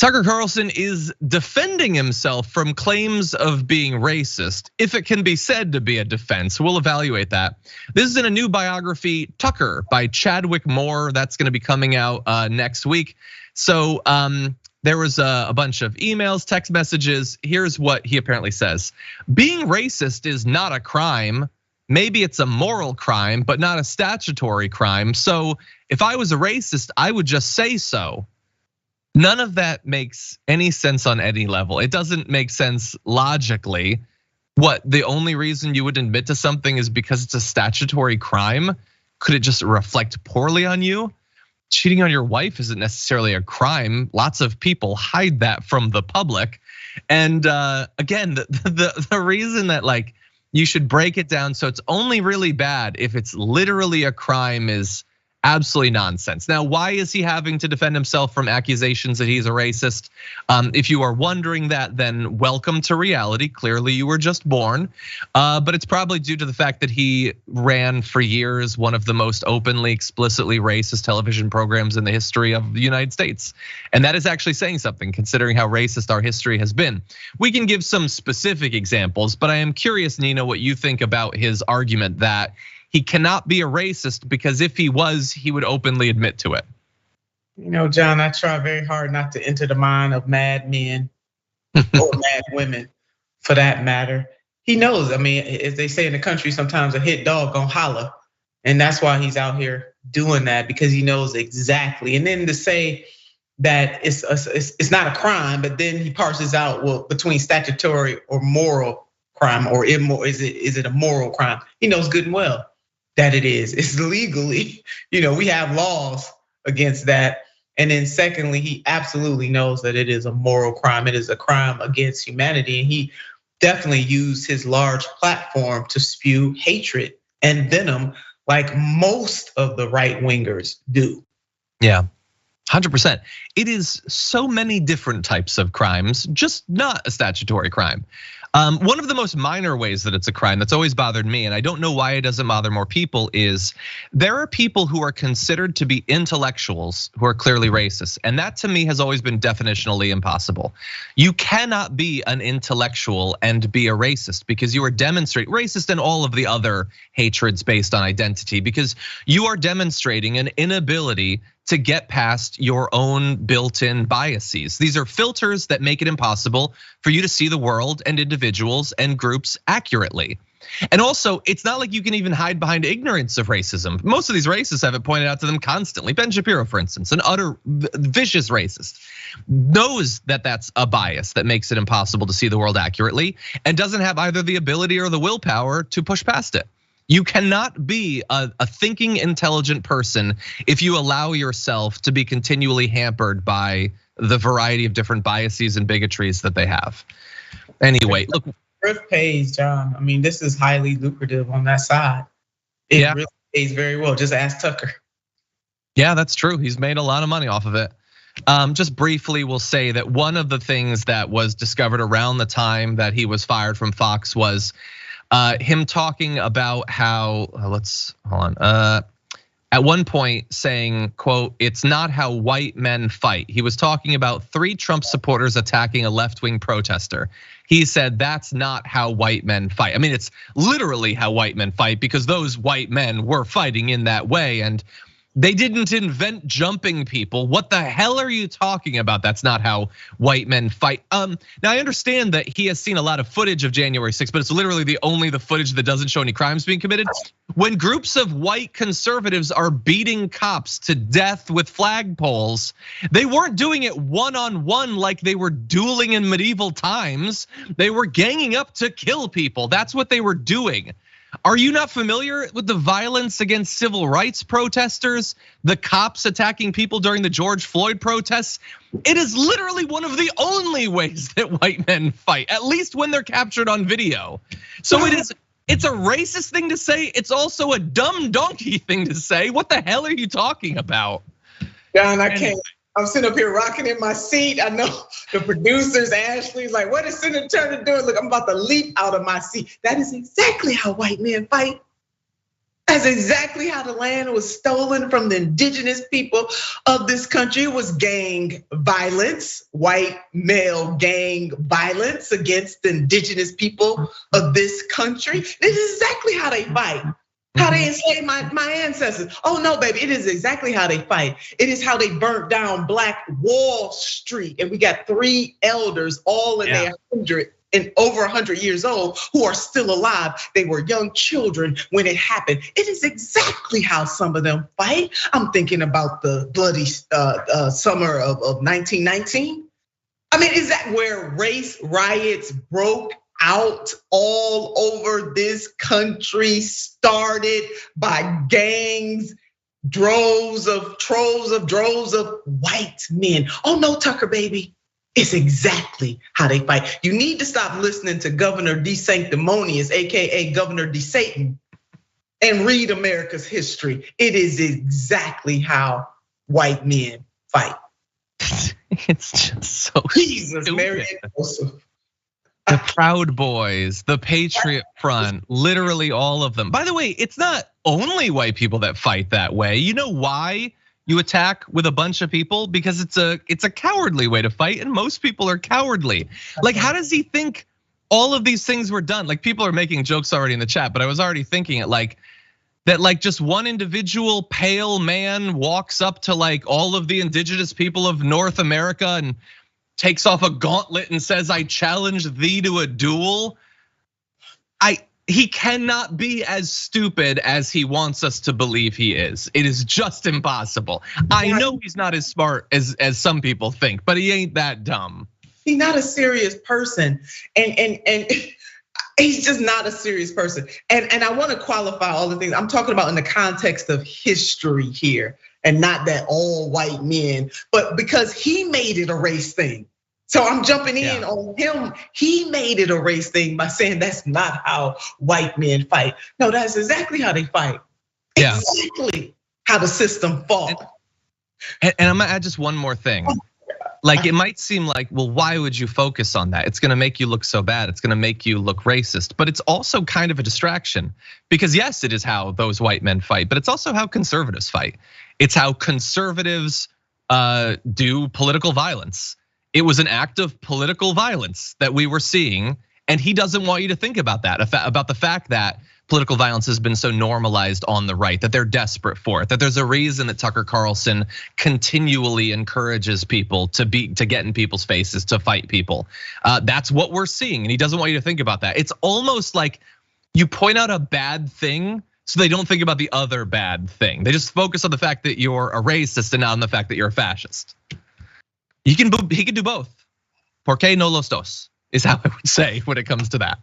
Tucker Carlson is defending himself from claims of being racist, if it can be said to be a defense. We'll evaluate that. This is in a new biography, Tucker, by Chadwick Moore. That's gonna be coming out next week. So there was a bunch of emails, text messages. Here's what he apparently says. Being racist is not a crime. Maybe it's a moral crime, but not a statutory crime. So if I was a racist, I would just say so. None of that makes any sense on any level. It doesn't make sense logically. What, the only reason you would admit to something is because it's a statutory crime? Could it just reflect poorly on you? Cheating on your wife isn't necessarily a crime. Lots of people hide that from the public. And again, the reason that like you should break it down so it's only really bad if it's literally a crime is absolutely nonsense. Now, why is he having to defend himself from accusations that he's a racist? If you are wondering that, then welcome to reality. Clearly you were just born, but it's probably due to the fact that he ran for years one of the most openly, explicitly racist television programs in the history of the United States. And that is actually saying something considering how racist our history has been. We can give some specific examples, but I am curious, Nina, what you think about his argument that he cannot be a racist because if he was, he would openly admit to it. You know, John, I try very hard not to enter the mind of mad men or mad women for that matter. He knows, I mean, as they say in the country, sometimes a hit dog gonna holler. And that's why he's out here doing that, because he knows exactly. And then to say that it's not a crime, but then he parses out, well, between statutory or moral crime or immoral, is it a moral crime? He knows good and well that it is. It's legally, we have laws against that. And then secondly, he absolutely knows that it is a moral crime. It is a crime against humanity. And he definitely used his large platform to spew hatred and venom like most of the right wingers do. Yeah, 100%. It is so many different types of crimes, just not a statutory crime. One of the most minor ways that it's a crime that's always bothered me, and I don't know why it doesn't bother more people, is there are people who are considered to be intellectuals who are clearly racist. And that to me has always been definitionally impossible. You cannot be an intellectual and be a racist because you are demonstrating racist and all of the other hatreds based on identity, because you are demonstrating an inability to get past your own built-in biases. These are filters that make it impossible for you to see the world and individuals and groups accurately. And also, it's not like you can even hide behind ignorance of racism. Most of these racists have it pointed out to them constantly. Ben Shapiro, for instance, an utter vicious racist, knows that that's a bias that makes it impossible to see the world accurately and doesn't have either the ability or the willpower to push past it. You cannot be a thinking, intelligent person if you allow yourself to be continually hampered by the variety of different biases and bigotries that they have. Anyway, look. Griff pays, John. I mean, this is highly lucrative on that side. It really pays very well. Just ask Tucker. Yeah, that's true. He's made a lot of money off of it. Just briefly, we'll say that one of the things that was discovered around the time that he was fired from Fox was him talking about how, let's hold on. At one point saying, quote, "It's not how white men fight." He was talking about 3 Trump supporters attacking a left-wing protester. He said, "That's not how white men fight." I mean, it's literally how white men fight because those white men were fighting in that way and they didn't invent jumping people. What the hell are you talking about? That's not how white men fight. Now I understand that he has seen a lot of footage of January 6th, but it's literally the footage that doesn't show any crimes being committed. When groups of white conservatives are beating cops to death with flagpoles, they weren't doing it one-on-one like they were dueling in medieval times. They were ganging up to kill people. That's what they were doing. Are you not familiar with the violence against civil rights protesters? The cops attacking people during the George Floyd protests? It is literally one of the only ways that white men fight, at least when they're captured on video. So it's a racist thing to say. It's also a dumb donkey thing to say. What the hell are you talking about? John, I can't. I'm sitting up here rocking in my seat. I know the producers, Ashley's like, what is Senator Turner doing? Look, I'm about to leap out of my seat. That is exactly how white men fight. That's exactly how the land was stolen from the indigenous people of this country. It was gang violence, white male gang violence against the indigenous people of this country. This is exactly how they fight. How they enslaved my ancestors. Oh no, baby, it is exactly how they fight. It is how they burnt down Black Wall Street. And we got 3 elders all in their 100 and over 100 years old who are still alive. They were young children when it happened. It is exactly how some of them fight. I'm thinking about the bloody summer of 1919. I mean, is that where race riots broke out all over this country, started by gangs, droves of white men? Oh no, Tucker, baby. It's exactly how they fight. You need to stop listening to Governor DeSanctimonious, AKA Governor DeSatan, and read America's history. It is exactly how white men fight. It's just so Jesus, Mary and Joseph. The Proud Boys, the Patriot Front, literally all of them. By the way, it's not only white people that fight that way. You know why you attack with a bunch of people? Because it's a cowardly way to fight, and most people are cowardly. Like, how does he think all of these things were done? Like, people are making jokes already in the chat, but I was already thinking it like that, like just one individual pale man walks up to like all of the indigenous people of North America and takes off a gauntlet and says, "I challenge thee to a duel." He cannot be as stupid as he wants us to believe he is. It is just impossible. I know he's not as smart as some people think, but he ain't that dumb. He's not a serious person, and he's just not a serious person. And I want to qualify all the things I'm talking about in the context of history here, and not that all white men, but because he made it a race thing. So I'm jumping in on him. He made it a race thing by saying that's not how white men fight. No, that's exactly how they fight. Yeah. Exactly how the system fought. And I'm gonna add just one more thing. Like, it might seem like, well, why would you focus on that? It's gonna make you look so bad. It's gonna make you look racist. But it's also kind of a distraction, because yes, it is how those white men fight, but it's also how conservatives fight. It's how conservatives do political violence. It was an act of political violence that we were seeing, and he doesn't want you to think about that, about the fact that political violence has been so normalized on the right, that they're desperate for it, that there's a reason that Tucker Carlson continually encourages people to get in people's faces, to fight people. That's what we're seeing, and he doesn't want you to think about that. It's almost like you point out a bad thing so they don't think about the other bad thing. They just focus on the fact that you're a racist and not on the fact that you're a fascist. He can do both. Por qué no los dos is how I would say when it comes to that.